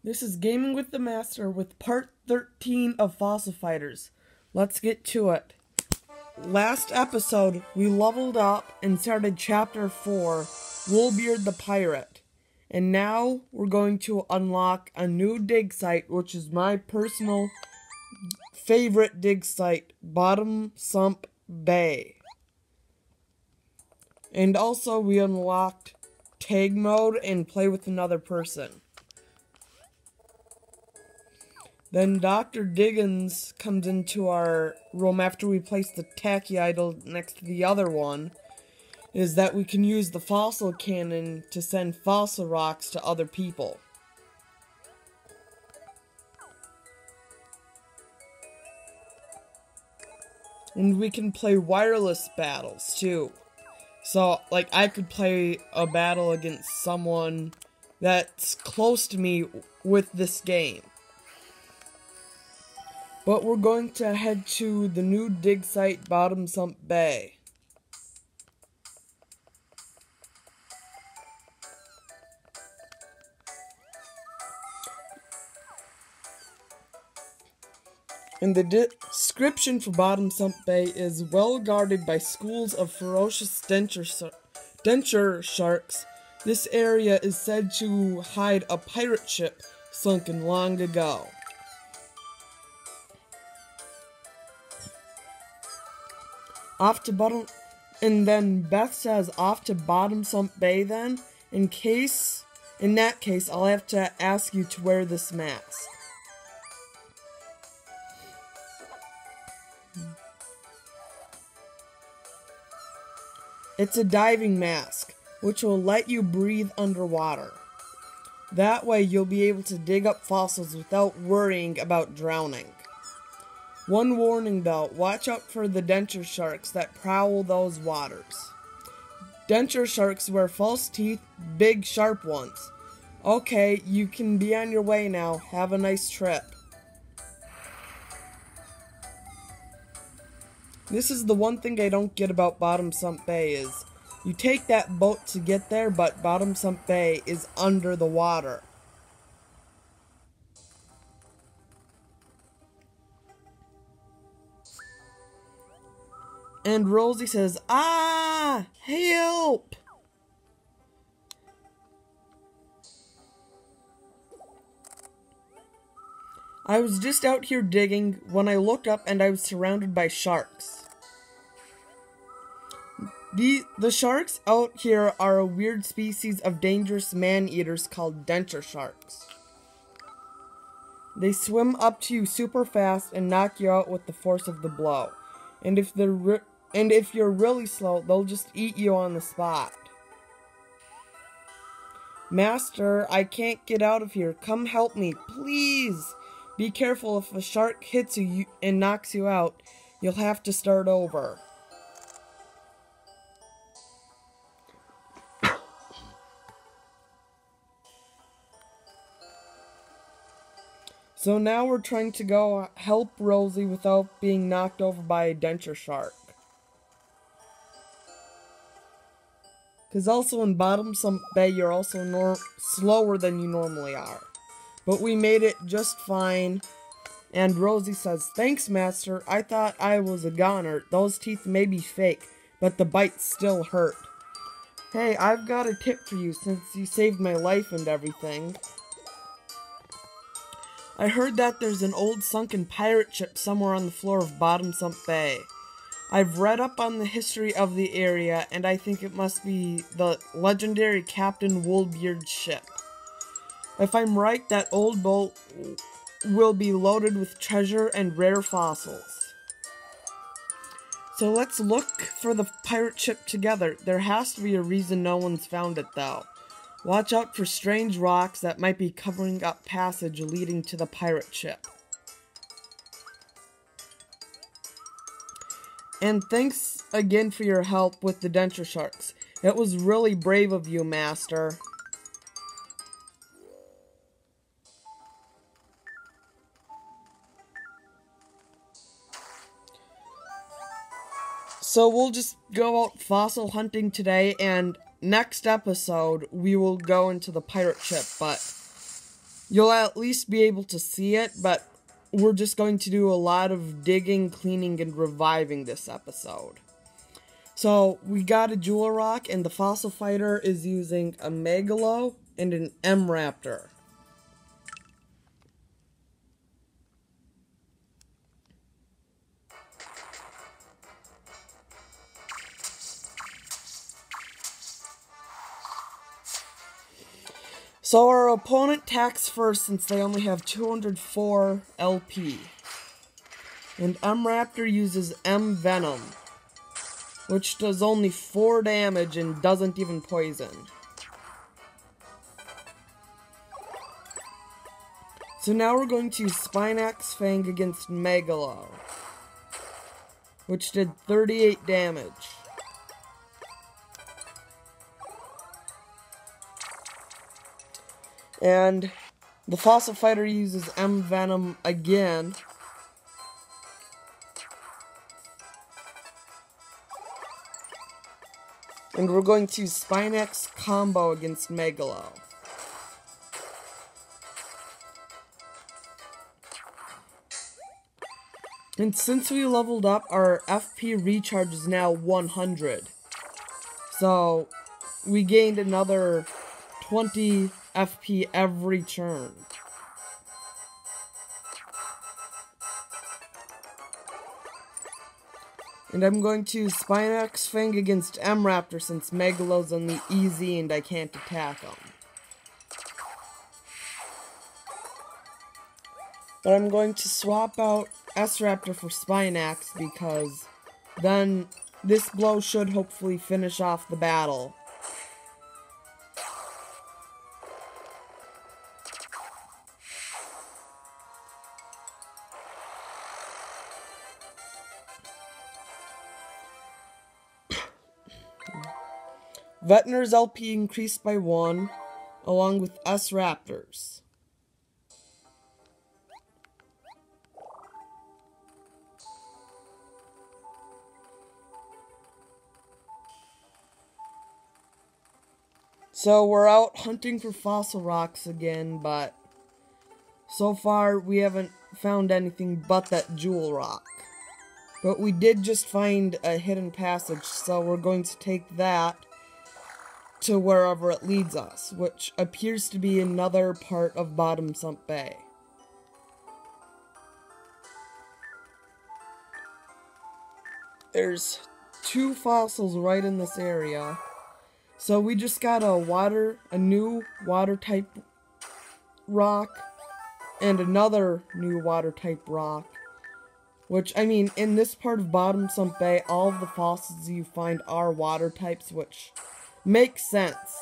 This is Gaming with the Master with part 13 of Fossil Fighters. Let's get to it. Last episode, we leveled up and started Chapter 4, Woolbeard the Pirate. And now, we're going to unlock a new dig site, which is my personal favorite dig site, Bottomsup Bay. And also, we unlocked tag mode and play with another person. Then Dr. Diggins comes into our room after we place the tacky idol next to the other one, is that we can use the fossil cannon to send fossil rocks to other people. And we can play wireless battles too. So, like, I could play a battle against someone that's close to me with this game. But we're going to head to the new dig site, Bottomsup Bay. And the description for Bottomsup Bay is well guarded by schools of ferocious denture sharks. This area is said to hide a pirate ship sunken long ago. And then Beth says off to Bottomsup Bay then. In that case, I'll have to ask you to wear this mask. It's a diving mask, which will let you breathe underwater. That way you'll be able to dig up fossils without worrying about drowning. One warning though, watch out for the denture sharks that prowl those waters. Denture sharks wear false teeth, big sharp ones. Okay, you can be on your way now. Have a nice trip. This is the one thing I don't get about Bottomsup Bay is, you take that boat to get there, but Bottomsup Bay is under the water. And Rosie says, "Ah! Help!" I was just out here digging when I looked up and I was surrounded by sharks. The sharks out here are a weird species of dangerous man-eaters called denture sharks. They swim up to you super fast and knock you out with the force of the blow. And if you're really slow, they'll just eat you on the spot. Master, I can't get out of here. Come help me, please. Be careful, if a shark hits you and knocks you out, you'll have to start over. So now we're trying to go help Rosie without being knocked over by a denture shark. Because also in Bottomsup Bay, you're also slower than you normally are. But we made it just fine. And Rosie says, "Thanks, Master. I thought I was a goner. Those teeth may be fake, but the bites still hurt. Hey, I've got a tip for you since you saved my life and everything. I heard that there's an old sunken pirate ship somewhere on the floor of Bottomsup Bay. I've read up on the history of the area, and I think it must be the legendary Captain Woolbeard's ship. If I'm right, that old boat will be loaded with treasure and rare fossils. So let's look for the pirate ship together. There has to be a reason no one's found it, though. Watch out for strange rocks that might be covering up passage leading to the pirate ship. And thanks again for your help with the denture sharks. It was really brave of you, Master." So we'll just go out fossil hunting today, and next episode we will go into the pirate ship, but you'll at least be able to see it, but we're just going to do a lot of digging, cleaning, and reviving this episode. So, we got a Jewel Rock, and the Fossil Fighter is using a Megalo and an M-Raptor. So our opponent attacks first since they only have 204 LP. And M-Raptor uses M-Venom, which does only 4 damage and doesn't even poison. So now we're going to Spinax Fang against Megalo, which did 38 damage. And the Fossil Fighter uses M-Venom again. And we're going to Spinax combo against Megalo. And since we leveled up, our FP recharge is now 100. So, we gained another 20 FP every turn. And I'm going to Spinax Fang against M-Raptor since Megalo's on the easy and I can't attack him. But I'm going to swap out S-Raptor for Spinax because then this blow should hopefully finish off the battle. Vetner's LP increased by 1, along with S-Raptors. So we're out hunting for fossil rocks again, but so far we haven't found anything but that jewel rock. But we did just find a hidden passage, so we're going to take that to wherever it leads us, which appears to be another part of Bottomsup Bay. There's 2 fossils right in this area. So we just got a new water type rock and another new water type rock. Which, I mean, in this part of Bottomsup Bay, all of the fossils you find are water types, which makes sense.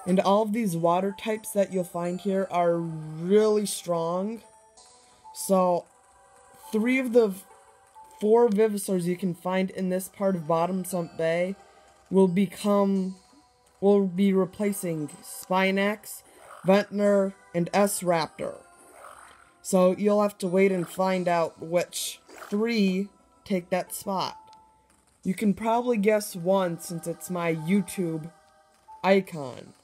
And all of these water types that you'll find here are really strong. So, 3 of the 4 Vivisaurs you can find in this part of Bottomsup Bay will be replacing Spinax, Ventnor, and S-Raptor. So you'll have to wait and find out which 3 take that spot. You can probably guess one since it's my YouTube icon.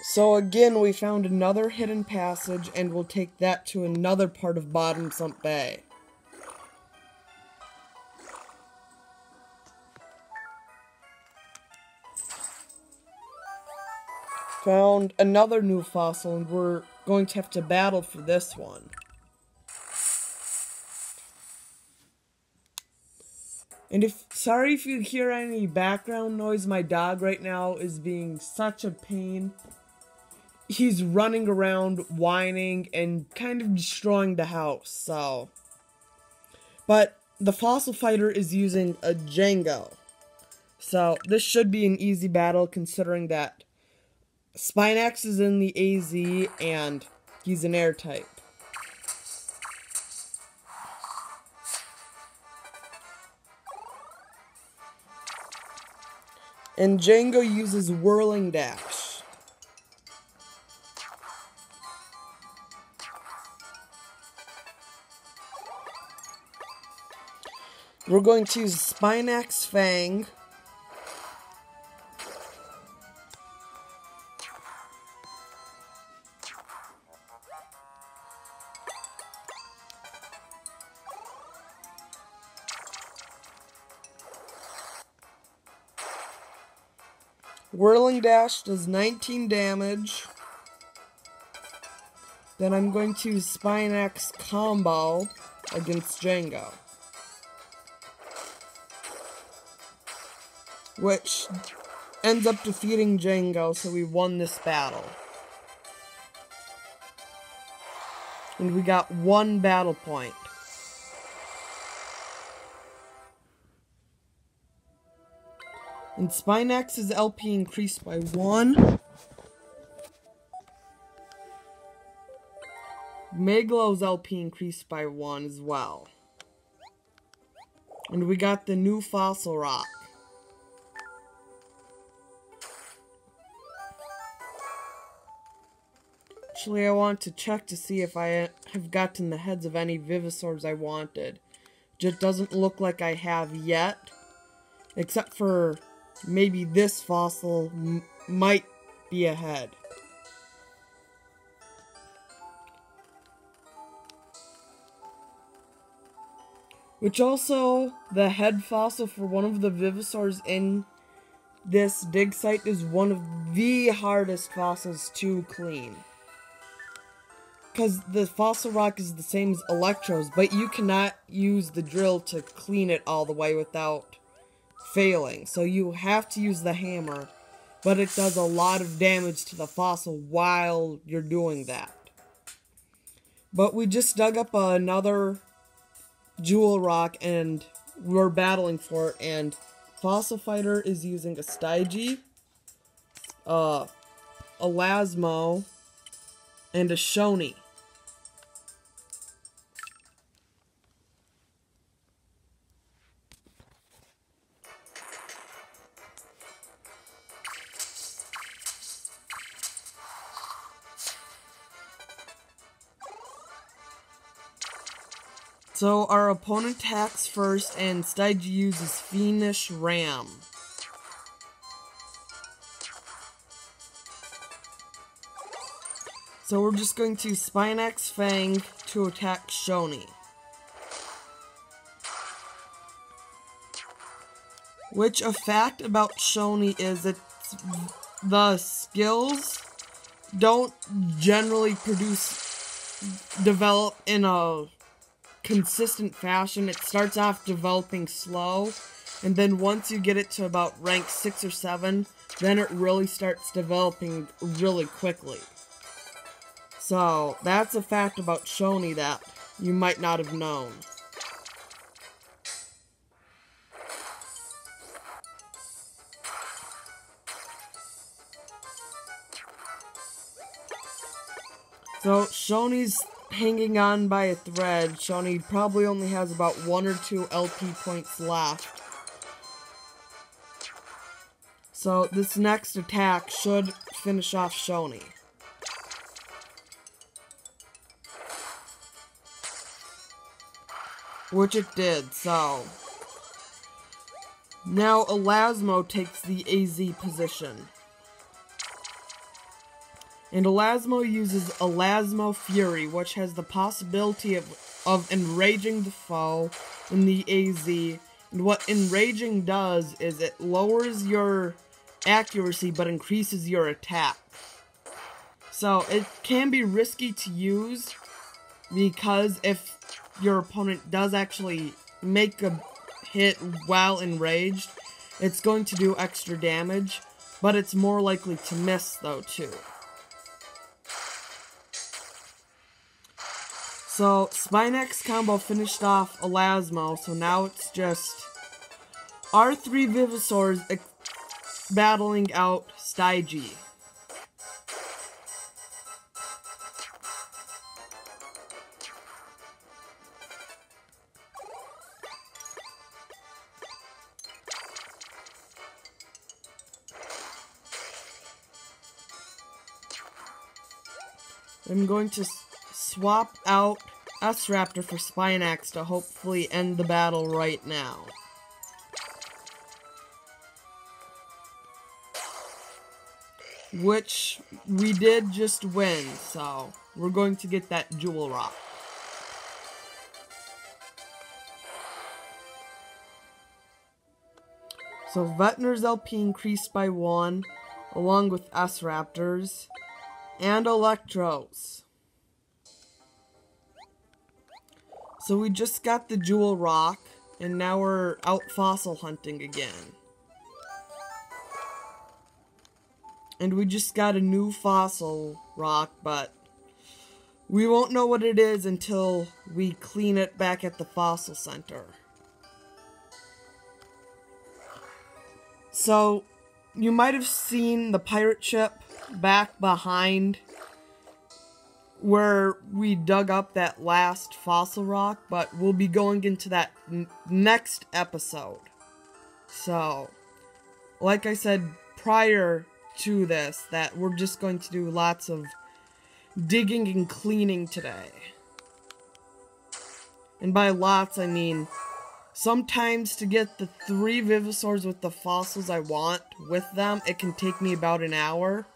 So again, we found another hidden passage and we'll take that to another part of Bottomsup Bay. Found another new fossil and we're going to have to battle for this one. And sorry if you hear any background noise, my dog right now is being such a pain. He's running around, whining, and kind of destroying the house, so. But the Fossil Fighter is using a Django. So this should be an easy battle considering that Spinax is in the AZ and he's an air type. And Django uses Whirling Dash. We're going to use Spinax Fang. Whirling Dash does 19 damage. Then I'm going to use Spinax Combo against Django, which ends up defeating Django, so we won this battle. And we got 1 battle point. And Spinax's LP increased by 1. Meglow's LP increased by 1 as well. And we got the new Fossil Rock. Actually, I want to check to see if I have gotten the heads of any Vivisaurs I wanted. Just doesn't look like I have yet. Except for maybe this fossil might be ahead. Which also, the head fossil for one of the Vivisaurs in this dig site is one of the hardest fossils to clean. Because the fossil rock is the same as Electro's, but you cannot use the drill to clean it all the way without failing. So you have to use the hammer, but it does a lot of damage to the fossil while you're doing that. But we just dug up another Jewel Rock, and we're battling for it, and Fossil Fighter is using a Stygie, a Lasmo, and a Shoney. So our opponent attacks first, and Stygie uses Fiendish Ram. So we're just going to Spinax Fang to attack Shoney. Which, a fact about Shoney is that the skills don't generally develop in a consistent fashion. It starts off developing slow, and then once you get it to about rank 6 or 7, then it really starts developing really quickly. So that's a fact about Shoney that you might not have known. So Shoney's hanging on by a thread. Shoney probably only has about 1 or 2 LP points left. So this next attack should finish off Shoney. Which it did, so now Elasmo takes the AZ position. And Elasmo uses Elasmo Fury, which has the possibility of enraging the foe in the AZ. And what enraging does is it lowers your accuracy but increases your attack. So it can be risky to use, because if your opponent does actually make a hit while enraged, it's going to do extra damage, but it's more likely to miss though too. So, Spinax combo finished off Elasmo, so now it's just our 3 Vivisaurs battling out Stygie. I'm going to swap out S-Raptor for Spinax to hopefully end the battle right now. Which we did just win, so we're going to get that Jewel Rock. So Vetner's LP increased by 1, along with S-Raptors and Electros. So we just got the Jewel Rock, and now we're out fossil hunting again. And we just got a new fossil rock, but we won't know what it is until we clean it back at the fossil center. So, you might have seen the pirate ship back behind where we dug up that last fossil rock, but we'll be going into that next episode. So, like I said prior to this, that we're just going to do lots of digging and cleaning today. And by lots, I mean sometimes to get the 3 Vivosaurs with the fossils I want with them, it can take me about an hour.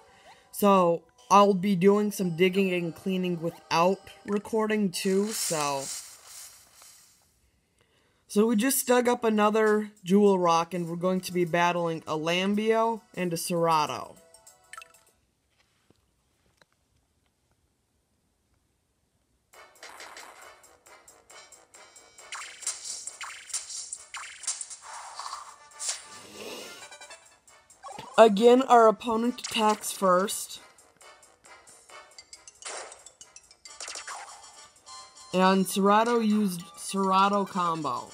So I'll be doing some digging and cleaning without recording too, so we just dug up another Jewel Rock, and we're going to be battling a Lambio and a Cerato. Again, our opponent attacks first. And Cerato used Cerato combo.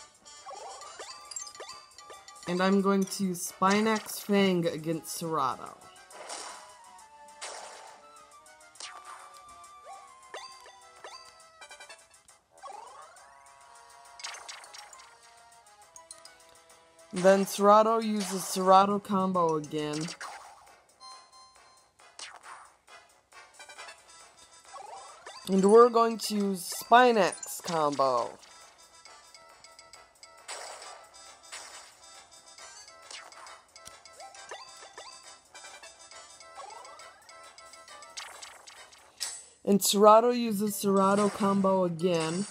And I'm going to use Spinax Fang against Cerato. Then Cerato uses Cerato combo again. And we're going to use Spinax combo. And Cerato uses Cerato combo again.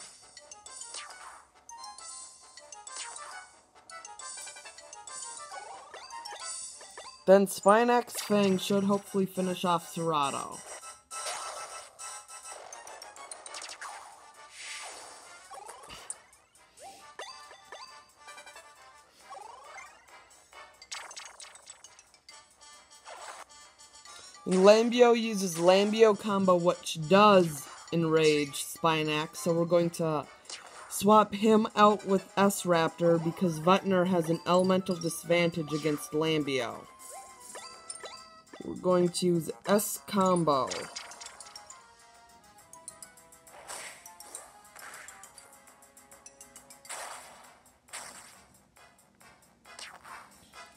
Then Spinax Fang should hopefully finish off Cerato. And Lambio uses Lambio combo, which does enrage Spinax, so we're going to swap him out with S-Raptor because Vetner has an elemental disadvantage against Lambio. We're going to use S combo.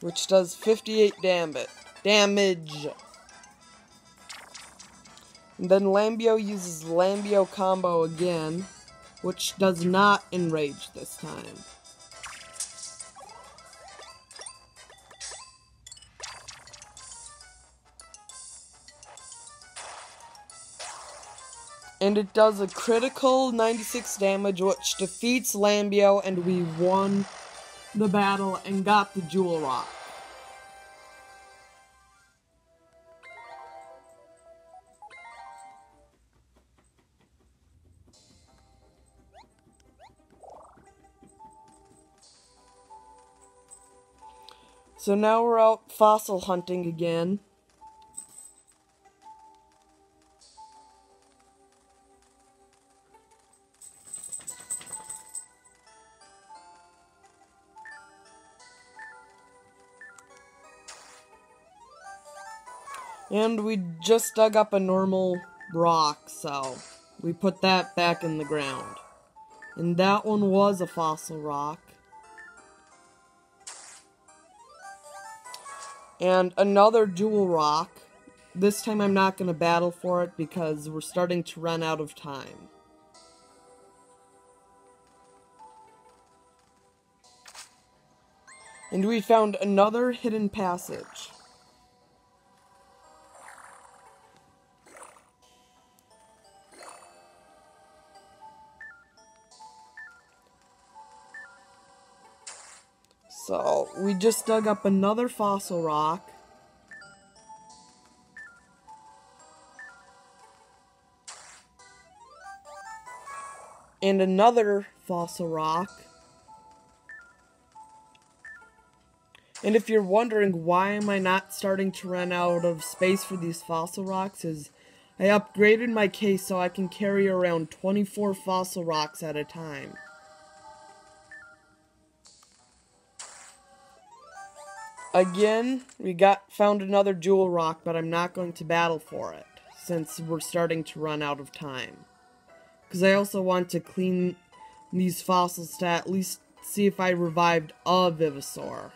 Which does 58 damage. And then Lambio uses Lambio combo again, which does not enrage this time. And it does a critical 96 damage, which defeats Lambio, and we won the battle and got the Jewel Rock. So now we're out fossil hunting again. And we just dug up a normal rock, so we put that back in the ground. And that one was a fossil rock. And another Jewel Rock. This time I'm not going to battle for it because we're starting to run out of time. And we found another hidden passage. So, we just dug up another fossil rock. And another fossil rock. And if you're wondering why am I not starting to run out of space for these fossil rocks, is I upgraded my case so I can carry around 24 fossil rocks at a time. Again, we found another jewel rock, but I'm not going to battle for it, since we're starting to run out of time. Because I also want to clean these fossils to at least see if I revived a Vivosaur.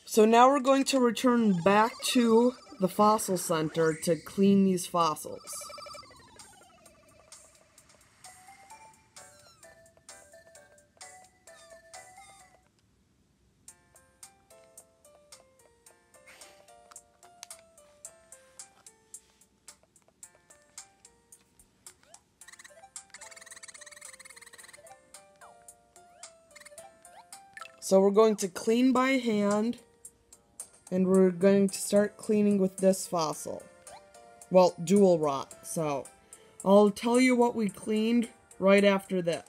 So now we're going to return back to the fossil center to clean these fossils. So we're going to clean by hand. And we're going to start cleaning with this fossil. Well, jewel rock. So, I'll tell you what we cleaned right after this.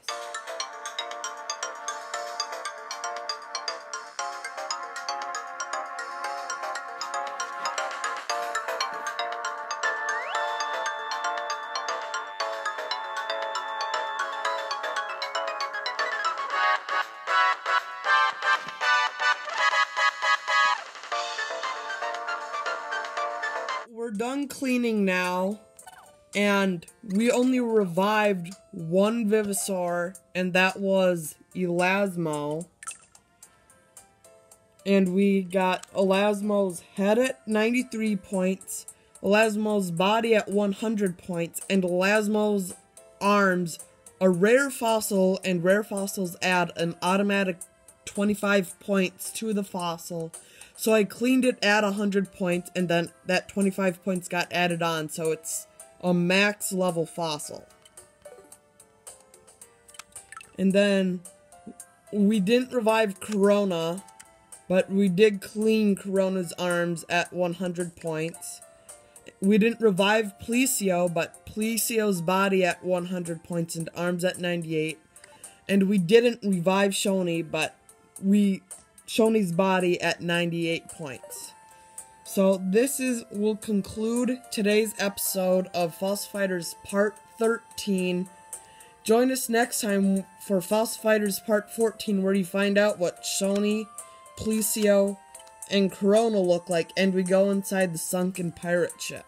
We're done cleaning now, and we only revived one Vivosaur, and that was Elasmo. And we got Elasmo's head at 93 points, Elasmo's body at 100 points, and Elasmo's arms, a rare fossil, and rare fossils add an automatic 25 points to the fossil. So I cleaned it at 100 points, and then that 25 points got added on, so it's a max level fossil. And then we didn't revive Corona, but we did clean Corona's arms at 100 points. We didn't revive Plecio, but Plecio's body at 100 points and arms at 98. And we didn't revive Shoni, but Shoni's body at 98 points. So this will conclude today's episode of Fossil Fighters Part 13. Join us next time for Fossil Fighters Part 14, where you find out what Shoni, Plecio, and Corona look like, and we go inside the sunken pirate ship.